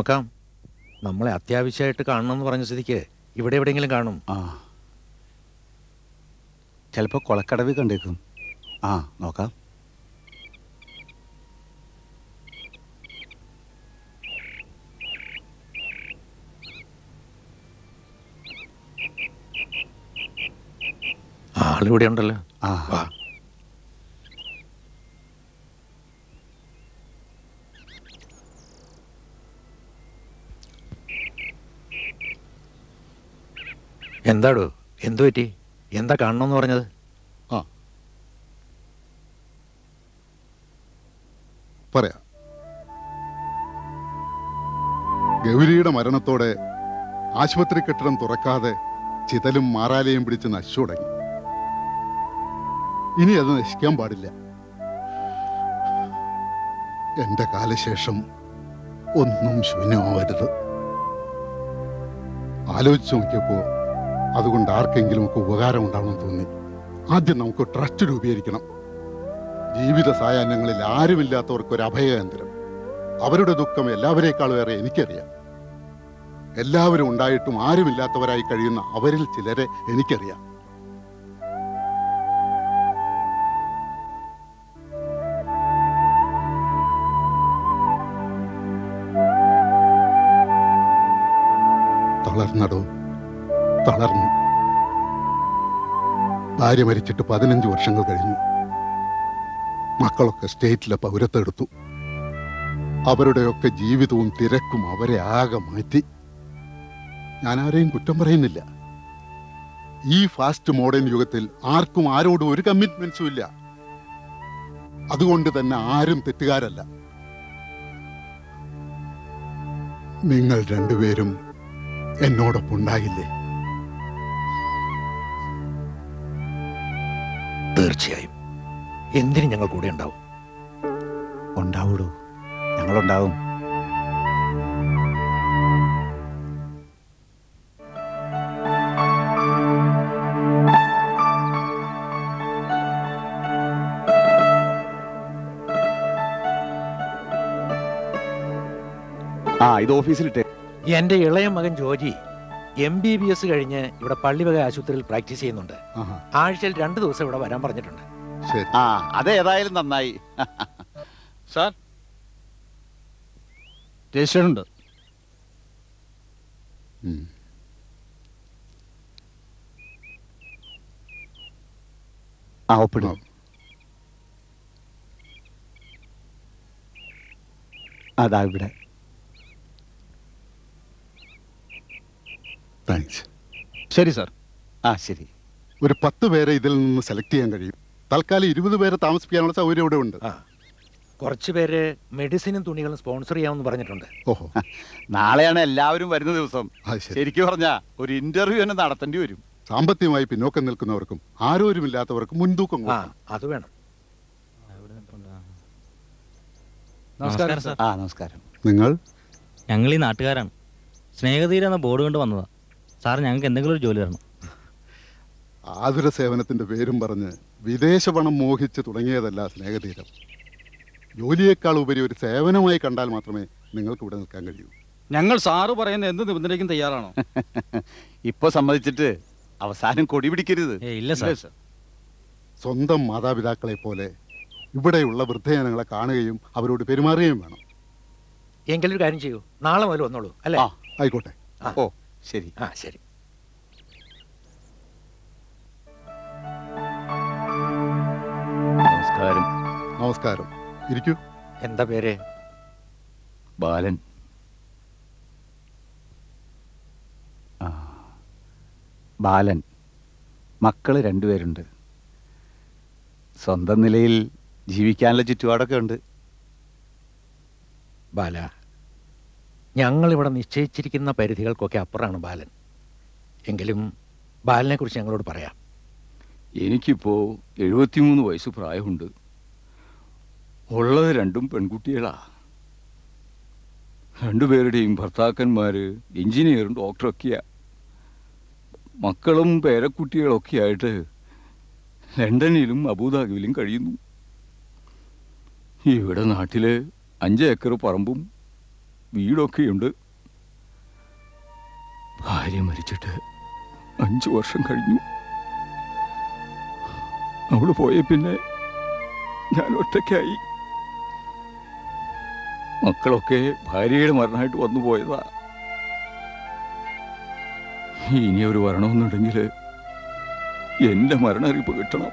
നോക്കാം. നമ്മളെ അത്യാവശ്യമായിട്ട് കാണണമെന്ന് പറഞ്ഞ സ്ഥിതിക്ക് ഇവിടെ എവിടെയെങ്കിലും കാണും. ആ, ചിലപ്പോൾ കൊളക്കടവിൽ കണ്ടേക്കും. ആ, നോക്കാം. ആളിവിടെ ഉണ്ടല്ലോ. ആ, വാ. എന്താടോ, എന്തു പറ്റി? എന്താ കാണണമെന്ന് പറഞ്ഞത്? പറയാം. ഗൗരിയുടെ മരണത്തോടെ ആശുപത്രി കെട്ടിടം തുറക്കാതെ ചിതലും മാറാലയും പിടിച്ച് നശിച്ചു തുടങ്ങി. ഇനി അത് നശിക്കാൻ പാടില്ല. എന്റെ കാലശേഷം ഒന്നും ശൂന്യമാവരുത്. ആലോചിച്ചു നോക്കിയപ്പോ അതുകൊണ്ട് ആർക്കെങ്കിലും ഒക്കെ ഉപകാരം ഉണ്ടാവണമെന്ന് തോന്നി. ആദ്യം നമുക്ക് ട്രസ്റ്റ് രൂപീകരിക്കണം. ജീവിത സായാഹ്നങ്ങളിൽ ആരുമില്ലാത്തവർക്ക് ഒരു അഭയകേന്ദ്രം. അവരുടെ ദുഃഖം എല്ലാവരേക്കാളും ഏറെ എനിക്കറിയാം. എല്ലാവരും ഉണ്ടായിട്ടും ആരുമില്ലാത്തവരായി കഴിയുന്ന അവരിൽ ചിലരെ എനിക്കറിയാം. തളർന്നടോ, തളർന്നു. ഭാര്യ മരിച്ചിട്ട് 15 വർഷങ്ങൾ കഴിഞ്ഞു. മക്കളൊക്കെ സ്റ്റേറ്റിലെ പൗരത്വം എടുത്തു. അവരുടെയൊക്കെ ജീവിതവും തിരക്കും അവരെ ആകെ മാറ്റി. ഞാൻ ആരെയും കുറ്റം പറയുന്നില്ല. ഈ ഫാസ്റ്റ് മോഡേൺ യുഗത്തിൽ ആർക്കും ആരോടും ഒരു കമ്മിറ്റ്മെന്റ്സും ഇല്ല. അതുകൊണ്ട് തന്നെ ആരും തെറ്റുകാരല്ല. നിങ്ങൾ രണ്ടുപേരും എന്നോടൊപ്പം ഉണ്ടാകില്ലേ? തീർച്ചയായും. എന്തിനും ഞങ്ങൾ കൂടെ ഉണ്ടാവും. ഉണ്ടാവൂടൂ, ഞങ്ങളുണ്ടാവും. ആ, ഇത് ഓഫീസിലിട്ടേ. എന്റെ ഇളയ മകൻ ജോജി MBBS കഴിഞ്ഞ് ഇവിടെ പള്ളിവക ആശുപത്രിയിൽ പ്രാക്ടീസ് ചെയ്യുന്നുണ്ട്. ആഴ്ചയിൽ 2 ദിവസം ഇവിടെ വരാൻ പറഞ്ഞിട്ടുണ്ട്. ആ, അതേതായാലും നന്നായി. സാർ, രജിസ്റ്റർ ഉണ്ട്. ആ, ഒപ്പിടും. അതാ ഇവിടെ. താങ്ക്സ്. ശരി സാർ. ആ, ശരി. ഒരു 10 പേരെ ഇതിൽ നിന്ന് സെലക്ട് ചെയ്യാൻ കഴിയും. തൽക്കാലം 20 പേരെ താമസിപ്പിക്കാനുള്ള സൗകര്യം ഇവിടെ ഉണ്ട്. കുറച്ചു പേര് മെഡിസിനും തുണികളും സ്പോൺസർ ചെയ്യാമെന്ന് പറഞ്ഞിട്ടുണ്ട്. ഓഹോ, നാളെയാണ് എല്ലാവരും വരുന്ന ദിവസം. അത് ശരി. ശരിക്കും പറഞ്ഞാ ഒരു ഇന്റർവ്യൂ തന്നെ നടത്തേണ്ടി വരും. സാമ്പത്തികമായി പിന്നോക്കം നിൽക്കുന്നവർക്കും ആരോരുമില്ലാത്തവർക്കും മുൻതൂക്കം കൊടുക്കണം. അത് വേണം. നമസ്കാരം സാർ. ആ, നമസ്കാരം. നിങ്ങൾ ഞങ്ങൾ ഈ നാട്ടുകാരാണ്. സ്നേഹതീരം എന്ന ബോർഡ് കൊണ്ട് വന്നതാ. സാർ, ഞങ്ങൾക്ക് എന്തെങ്കിലും ഒരു ജോലി തരണം. ആതുര സേവനത്തിന്റെ പേരും പറഞ്ഞ് വിദേശ പണം മോഹിച്ച് തുടങ്ങിയതല്ല സ്നേഹതീരം. ജോലിയേക്കാൾ ഉപരി ഒരു സേവനമായി കണ്ടാൽ മാത്രമേ നിങ്ങൾക്ക് ഇവിടെ നിൽക്കാൻ കഴിയൂ. ഞങ്ങൾ സാറ് പറയുന്ന എന്ത് നിബന്ധനയ്ക്കും തയ്യാറാണോ? ഇപ്പൊ സമ്മതിച്ചിട്ട് അവസാനം കൊടി പിടിക്കരുത്. ഇല്ല സാർ. സ്വന്തം മാതാപിതാക്കളെ പോലെ ഇവിടെയുള്ള വൃദ്ധജനങ്ങളെ കാണുകയും അവരോട് പെരുമാറുകയും വേണം. എങ്കിലൊരു കാര്യം ചെയ്യൂ, നാളെ മുതൽ വന്നോളൂ. അല്ലേ? ആയിക്കോട്ടെ. ഓ, ശരി. ശരി. നമസ്കാരം. നമസ്കാരം. ഇരിക്കൂ. എന്താ പേര്? ബാലൻ. ബാലൻ. മക്കള് 2 പേരുണ്ട്. സ്വന്തം നിലയിൽ ജീവിക്കാനുള്ള ചുറ്റുപാടൊക്കെ ഉണ്ട്. ബാല, ഞങ്ങളിവിടെ നിശ്ചയിച്ചിരിക്കുന്ന പരിധികൾക്കൊക്കെ അപ്പുറമാണ് ബാലൻ. എങ്കിലും ബാലനെ കുറിച്ച് ഞങ്ങളോട് പറയാം. എനിക്കിപ്പോ 73 വയസ്സ് പ്രായമുണ്ട്. ഉള്ളത് 2 പെൺകുട്ടികളാ. 2 പേരുടെയും ഭർത്താക്കന്മാര് എഞ്ചിനീയറും ഡോക്ടറൊക്കെയാ. മക്കളും പേരക്കുട്ടികളൊക്കെ ആയിട്ട് ലണ്ടനിലും അബുദാബിയിലും കഴിയുന്നു. ഇവിടെ നാട്ടില് 5 ഏക്കർ പറമ്പും വീടൊക്കെയുണ്ട്. ഭാര്യ മരിച്ചിട്ട് 5 വർഷം കഴിഞ്ഞു. അവള് പോയ പിന്നെ ഞാൻ ഒറ്റയ്ക്കായി. മക്കളൊക്കെ ഭാര്യയുടെ മരണമായിട്ട് വന്നു പോയതാ. ഇനി ഒരു വരണമെന്നുണ്ടെങ്കിൽ എന്റെ മരണറിയിപ്പ് കിട്ടണം.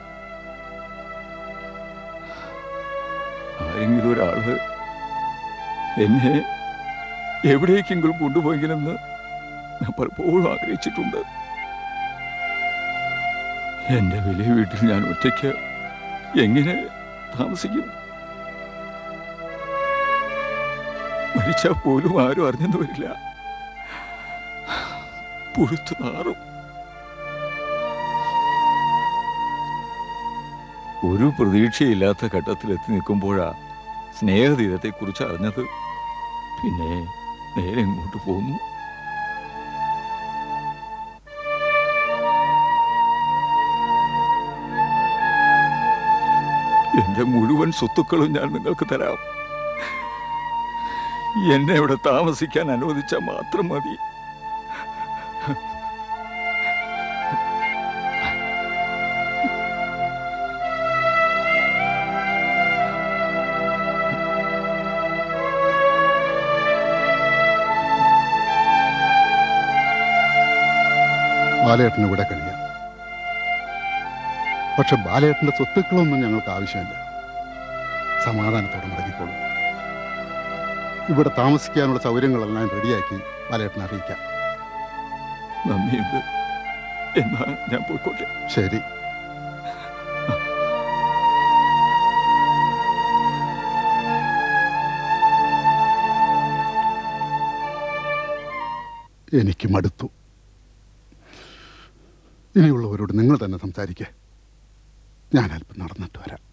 ആരെങ്കിലും ഒരാള് എന്നെ എവിടേക്കെങ്കിലും കൊണ്ടുപോയെങ്കിലെന്ന് ഞാൻ പലപ്പോഴും ആഗ്രഹിച്ചിട്ടുണ്ട്. എന്റെ വലിയ വീട്ടിൽ ഞാൻ ഒറ്റയ്ക്ക് എങ്ങനെ താമസിക്കും? മരിച്ചാൽ പോലും ആരും അറിഞ്ഞെന്ന് വരില്ല. പുഴുത്തു നാറും. ഒരു പ്രതീക്ഷയില്ലാത്ത ഘട്ടത്തിലെത്തി നിൽക്കുമ്പോഴാ സ്നേഹതീരത്തെക്കുറിച്ച് അറിഞ്ഞത്. പിന്നെ നേരെ ഇങ്ങോട്ട് പോന്നു. എന്റെ മുഴുവൻ സ്വത്തുക്കളും ഞാൻ നിങ്ങൾക്ക് തരാം. എന്നെ ഇവിടെ താമസിക്കാൻ അനുവദിച്ചാൽ മാത്രം മതി. ബാലേട്ടന് ഇവിടെ കഴിയാം. പക്ഷെ ബാലേട്ടന്റെ സ്വത്തുക്കളൊന്നും ഞങ്ങൾക്ക് ആവശ്യമില്ല. സമാധാനത്തോടെ മടങ്ങിക്കോളൂ. ഇവിടെ താമസിക്കാനുള്ള സൗകര്യങ്ങളെല്ലാം റെഡിയാക്കി ബാലേട്ടനെ അറിയിക്കാം. നന്ദിയുണ്ട്. എന്നാ ഞാൻ പോയിക്കോട്ടെ. ശരി. എനിക്ക് മടുത്തു. ഇനിയുള്ളവരോട് നിങ്ങൾ തന്നെ സംസാരിക്കേ. ഞാൻ അല്പം നടന്നിട്ട് വരാം.